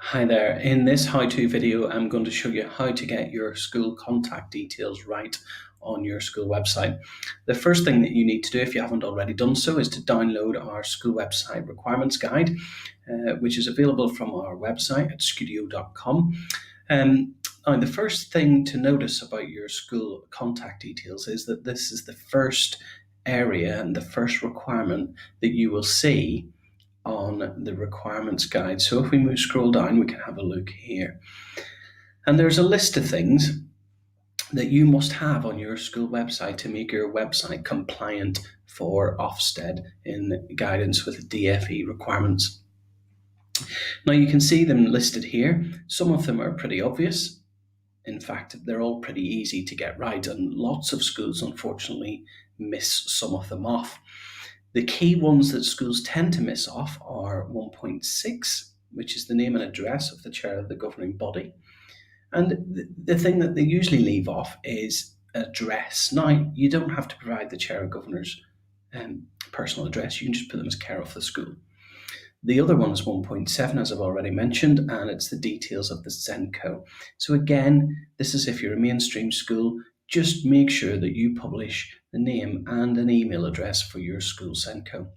Hi there. In this how-to video, I'm going to show you how to get your school contact details right on your school website. The first thing that you need to do, if you haven't already done so, is to download our school website requirements guide, which is available from our website at studio.com. Now, the first thing to notice about your school contact details is that this is the first area and the first requirement that you will see on the requirements guide. So if we scroll down, we can have a look here. And there's a list of things that you must have on your school website to make your website compliant for Ofsted in guidance with DfE requirements. Now you can see them listed here. Some of them are pretty obvious. In fact, they're all pretty easy to get right, and lots of schools unfortunately miss some of them off. The key ones that schools tend to miss off are 1.6, which is the name and address of the chair of the governing body. And the thing that they usually leave off is address. Now, you don't have to provide the chair of governor's personal address. You can just put them as care of the school. The other one is 1.7, as I've already mentioned, and it's the details of the SENCO. So again, this is if you're a mainstream school, just make sure that you publish the name and an email address for your school SENCO.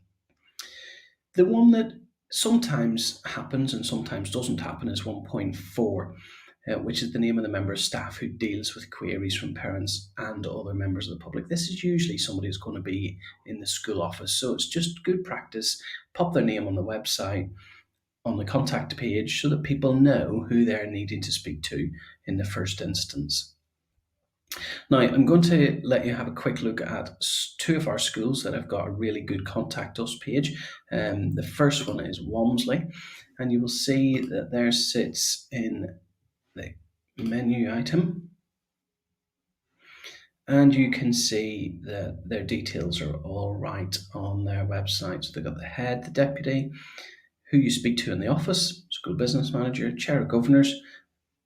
The one that sometimes happens and sometimes doesn't happen is 1.4, which is the name of the member of staff who deals with queries from parents and other members of the public. This is usually somebody who's going to be in the school office, so it's just good practice. Pop their name on the website, on the contact page, so that people know who they're needing to speak to in the first instance. Now, I'm going to let you have a quick look at two of our schools that have got a really good Contact Us page. The first one is Walmsley, and you will see that there sits in the menu item, and you can see that their details are all right on their website. So they've got the head, the deputy, who you speak to in the office, school business manager, chair of governors.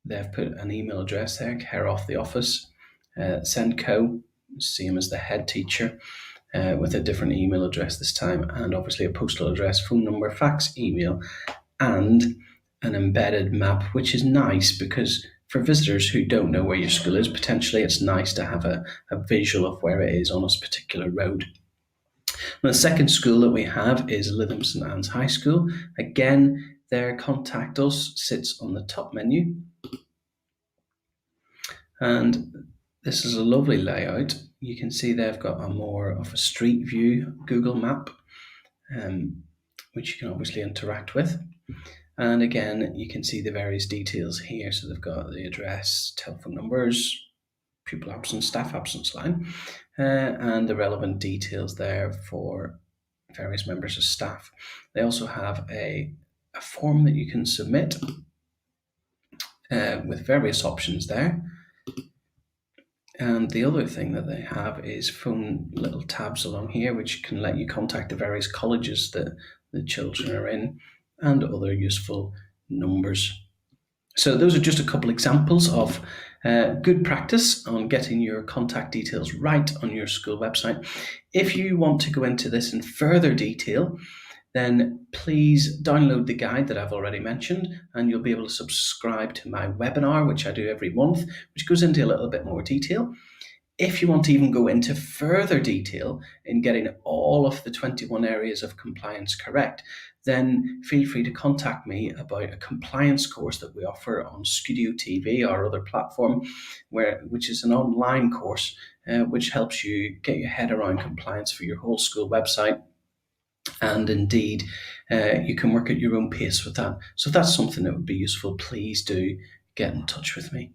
They've put an email address there, care of the office. SENCO, same as the head teacher, with a different email address this time, and obviously a postal address, phone number, fax, email, and an embedded map, which is nice because for visitors who don't know where your school is, potentially it's nice to have a visual of where it is on a particular road. And the second school that we have is Lytham St Anne's High School. Again, their Contact Us sits on the top menu, and this is a lovely layout. You can see they've got a more of a street view Google map, which you can obviously interact with. And again, you can see the various details here. So they've got the address, telephone numbers, pupil absence, staff absence line, and the relevant details there for various members of staff. They also have a form that you can submit with various options there. And the other thing that they have is phone little tabs along here, which can let you contact the various colleges that the children are in and other useful numbers. So those are just a couple examples of good practice on getting your contact details right on your school website. If you want to go into this in further detail, then please download the guide that I've already mentioned, and you'll be able to subscribe to my webinar, which I do every month, which goes into a little bit more detail. If you want to even go into further detail in getting all of the 21 areas of compliance correct, then feel free to contact me about a compliance course that we offer on Studio TV, our other platform, which is an online course which helps you get your head around compliance for your whole school website. And indeed, you can work at your own pace with that. So if that's something that would be useful, please do get in touch with me.